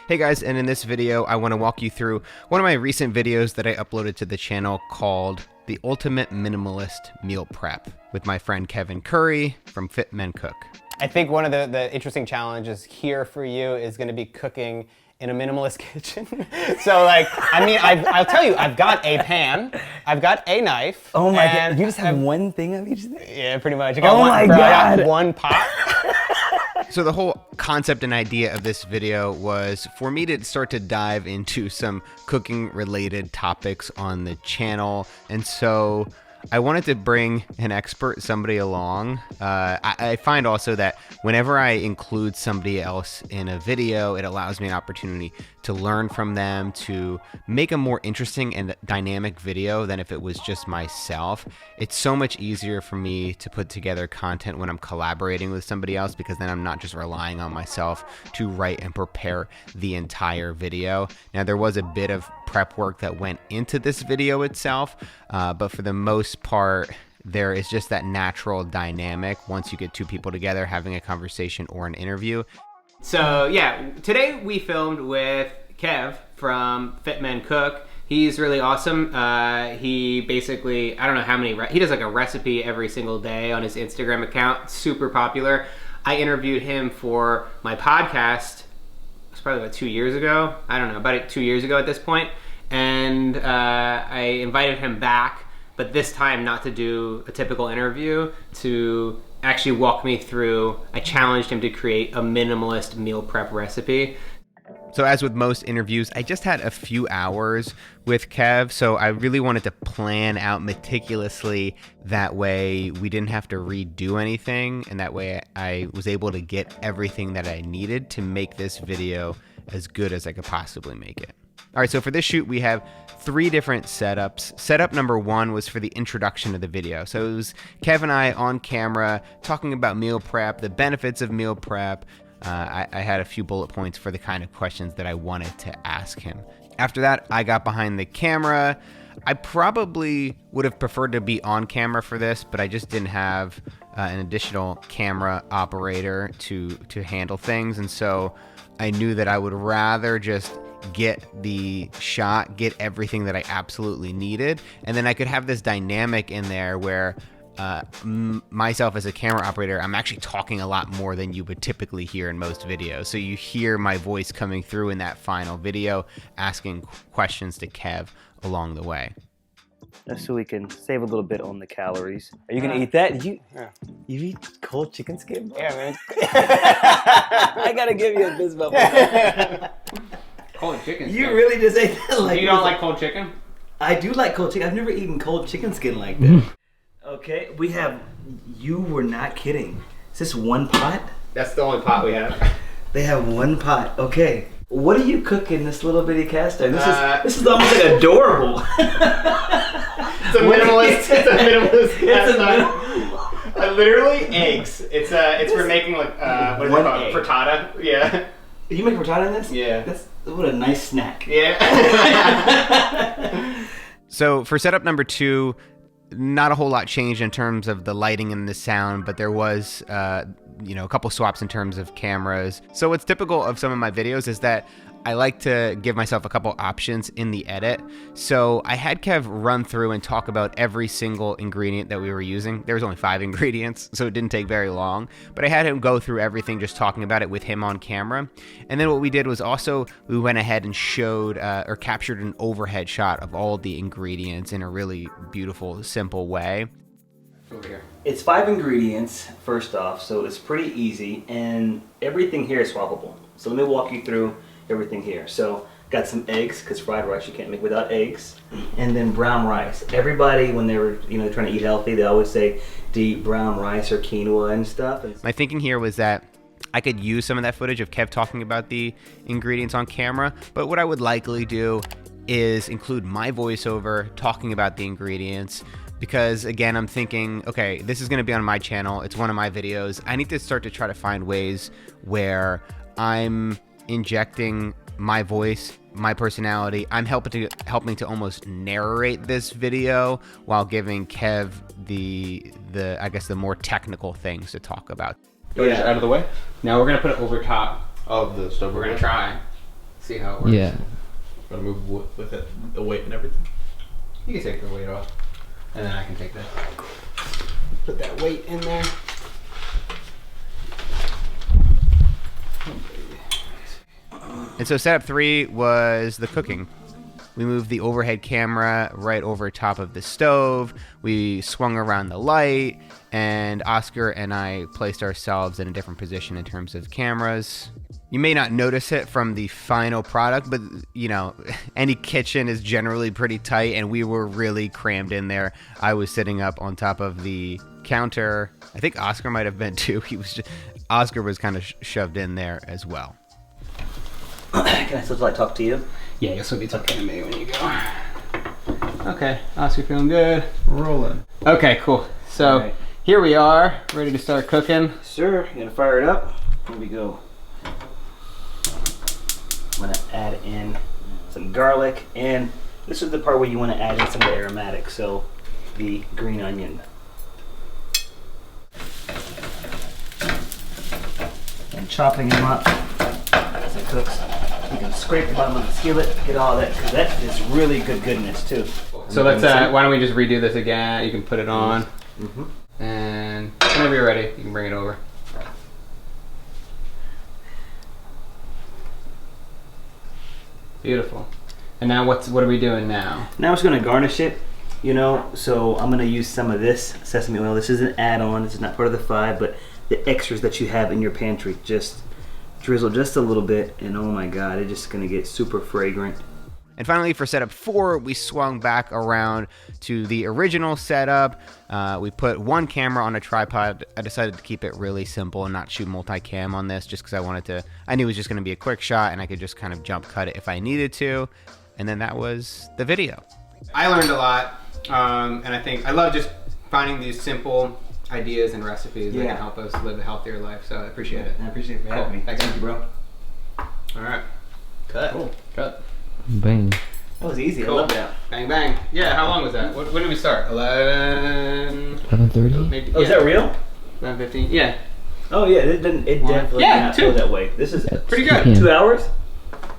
Hey guys, and in this video, I want to walk you through one of my recent videos that I uploaded to the channel called The Ultimate Minimalist Meal Prep with my friend Kevin Curry from Fit Men Cook. I think one of the interesting challenges here for you is going to be cooking in a minimalist kitchen. So like, I mean, I'll tell you, I've got a pan, I've got a knife. Oh my God, you just have one thing of each thing? Yeah, pretty much. I God. got one pot. So the whole concept and idea of this video was for me to start to dive into some cooking related topics on the channel. And so I wanted to bring an expert, somebody along. I find also that whenever I include somebody else in a video, it allows me an opportunity to learn from them, to make a more interesting and dynamic video than if it was just myself. It's so much easier for me to put together content when I'm collaborating with somebody else, because then I'm not just relying on myself to write and prepare the entire video. Now, there was a bit of prep work that went into this video itself, but for the most part, there is just that natural dynamic once you get two people together having a conversation or an interview. So yeah, today we filmed with Kev from Fit Men Cook. He's really awesome. He basically, I don't know how many, he does like a recipe every single day on his Instagram account, super popular. I interviewed him for my podcast, it was probably about 2 years ago. I don't know, about 2 years ago at this point. And I invited him back, but this time not to do a typical interview, to actually walk me through. I challenged him to create a minimalist meal prep recipe. So as with most interviews, I just had a few hours with Kev, so I really wanted to plan out meticulously. That way we didn't have to redo anything, and that way I was able to get everything that I needed to make this video as good as I could possibly make it. All right, so for this shoot, we have 3 different setups. Setup number 1 was for the introduction of the video. So it was Kev and I on camera talking about meal prep, the benefits of meal prep. I had a few bullet points for the kind of questions that I wanted to ask him. After that, I got behind the camera. I probably would have preferred to be on camera for this, but I just didn't have an additional camera operator to handle things. And so I knew that I would rather just get the shot, get everything that I absolutely needed, and then I could have this dynamic in there where myself as a camera operator, I'm actually talking a lot more than you would typically hear in most videos. So you hear my voice coming through in that final video, asking questions to Kev along the way. Just so we can save a little bit on the calories. Are you gonna eat that? You eat cold chicken skin? Yeah, man. I gotta give you a fist bump. Cold chicken skin. You really just ate that like You don't like cold chicken? I do like cold chicken. I've never eaten cold chicken skin like that. Okay, we have, you were not kidding. Is this one pot? That's the only pot we have. They have one pot. Okay. What do you cook in this little bitty cast iron? This is almost like adorable. It's a minimalist cast iron. Literally eggs. It's for making like what is it called? Frittata. Yeah. You make frittata in this? Yeah. What a nice snack. Yeah. So for setup number 2, not a whole lot changed in terms of the lighting and the sound, but there was a couple swaps in terms of cameras. So what's typical of some of my videos is that I like to give myself a couple options in the edit. So I had Kev run through and talk about every single ingredient that we were using. There was only 5 ingredients, so it didn't take very long. But I had him go through everything, just talking about it with him on camera. And then what we did was also we went ahead and showed or captured an overhead shot of all the ingredients in a really beautiful, simple way. Over here. It's 5 ingredients, first off, so it's pretty easy, and everything here is swappable. So let me walk you through everything here. So got some eggs, because fried rice you can't make without eggs, and then brown rice. Everybody, when they were trying to eat healthy, they always say to eat brown rice or quinoa and stuff. My thinking here was that I could use some of that footage of Kev talking about the ingredients on camera, but what I would likely do is include my voiceover talking about the ingredients, because again, I'm thinking, okay, this is going to be on my channel. It's one of my videos. I need to start to try to find ways where I'm injecting my voice, my personality. I'm helping to almost narrate this video while giving Kev the I guess the more technical things to talk about. Get out of the way. Now we're gonna put it over top of the stove. We're gonna try. see how it works. Yeah. Gotta move with it, the weight and everything. You can take the weight off, and then I can take that. Put that weight in there. And so setup 3 was the cooking. We moved the overhead camera right over top of the stove. We swung around the light, and Oscar and I placed ourselves in a different position in terms of cameras. You may not notice it from the final product, but you know, any kitchen is generally pretty tight, and we were really crammed in there. I was sitting up on top of the counter. I think Oscar might have been too. Oscar was kind of shoved in there as well. Can I still like talk to you? Yeah, you'll still be talking to me when you go. Okay, Oscar feeling good. Rolling. Okay, cool. So right. Here we are, ready to start cooking. Sure, you gonna fire it up? Here we go. I'm gonna add in some garlic, and this is the part where you want to add in some of the aromatics, so the green onion. And chopping them up as it cooks. You can scrape the bottom of the skillet, get all that, because that is really good goodness too. So let's, why don't we just redo this again? You can put it on. Mm-hmm. And whenever you're ready, you can bring it over. Beautiful. And now what are we doing now? Now I'm just gonna garnish it, you know, so I'm gonna use some of this sesame oil. This is an add-on, this is not part of the 5, but the extras that you have in your pantry, just drizzle just a little bit, and oh my god, it's just gonna get super fragrant. And finally, for setup 4, we swung back around to the original setup. We put one camera on a tripod. I decided to keep it really simple and not shoot multicam on this, just because I knew it was just going to be a quick shot, and I could just kind of jump cut it if I needed to. And then that was the video. I learned a lot, and I think I love just finding these simple ideas and recipes that can help us live a healthier life. So I appreciate it. I appreciate it for having me. Thanks. Thank you, bro. All right. Cut. Cool. Cut. Bang. That was easy. Cool. I love that. Bang, bang. Yeah, how long was that? When did we start? 11:30? Maybe, Oh, is that real? 11:15? Yeah. Oh yeah, it definitely did not go that way. This is Pretty good. 2 hours?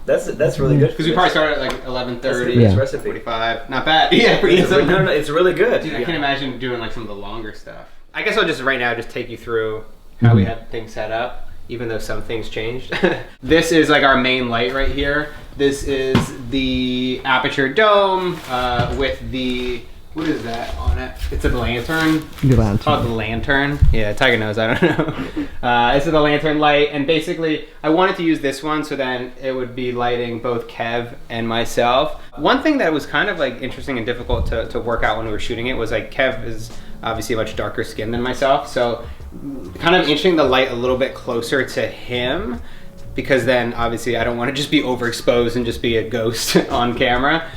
That's really good. Because we probably started at like 11:30. Yeah. Recipe. 45. Not bad. Yeah, pretty good. No, it's really good. Dude, I can't imagine doing like some of the longer stuff. I guess I'll just right now just take you through how we had things set up, even though some things changed. This is like our main light right here. This is the aperture dome with the, what is that on it? It's a lantern. The lantern. It's called the lantern. Yeah, Tiger knows, I don't know. This is the lantern light, and basically I wanted to use this one so then it would be lighting both Kev and myself. One thing that was kind of like interesting and difficult to work out when we were shooting it was like Kev is obviously much darker skin than myself, so kind of inching the light a little bit closer to him, because then obviously I don't want to just be overexposed and just be a ghost on camera.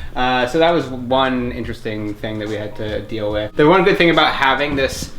So that was one interesting thing that we had to deal with. The one good thing about having this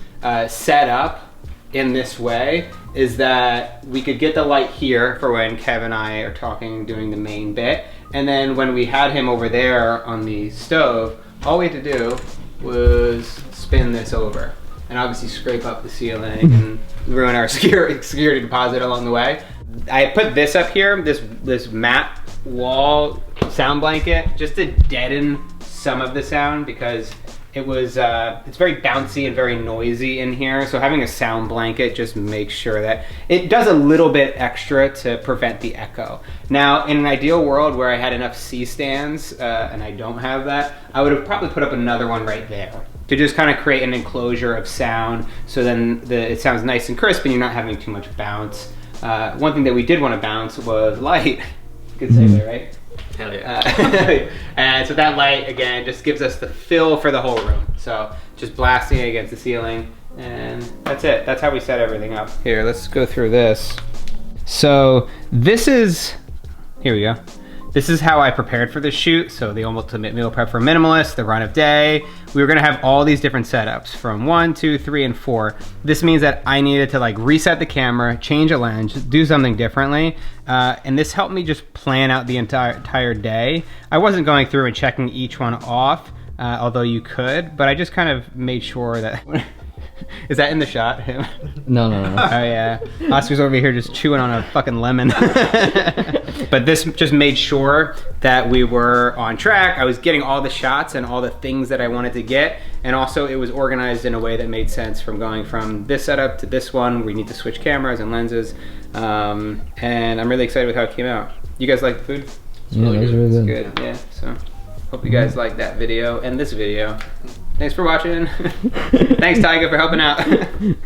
set up in this way is that we could get the light here for when Kev and I are talking, doing the main bit. And then when we had him over there on the stove, all we had to do was spin this over and obviously scrape up the ceiling and ruin our security deposit along the way. I put this up here, this matte wall sound blanket, just to deaden some of the sound, because it was it's very bouncy and very noisy in here. So having a sound blanket just makes sure that it does a little bit extra to prevent the echo. Now, in an ideal world where I had enough C-stands, and I don't have that, I would have probably put up another one right there to just kind of create an enclosure of sound, so then it sounds nice and crisp and you're not having too much bounce. One thing that we did want to bounce was light. Good segue, right? Hell yeah. And so that light, again, just gives us the fill for the whole room. So just blasting it against the ceiling, and that's it. That's how we set everything up. Here, let's go through this. So this is, here we go. This is how I prepared for this shoot. So the ultimate meal prep for minimalist, the run of day. We were gonna have all these different setups from 1, 2, 3, and 4. This means that I needed to like reset the camera, change a lens, do something differently. And this helped me just plan out the entire day. I wasn't going through and checking each one off, although you could, but I just kind of made sure that Is that in the shot? Him? No. Oh yeah. Oscar's over here just chewing on a fucking lemon. But this just made sure that we were on track. I was getting all the shots and all the things that I wanted to get. And also it was organized in a way that made sense from going from this setup to this one. We need to switch cameras and lenses. And I'm really excited with how it came out. You guys like the food? It's Yeah, that was really good. It's good, yeah. So hope you guys like that video and this video. Thanks for watching. Thanks, Tyga, for helping out.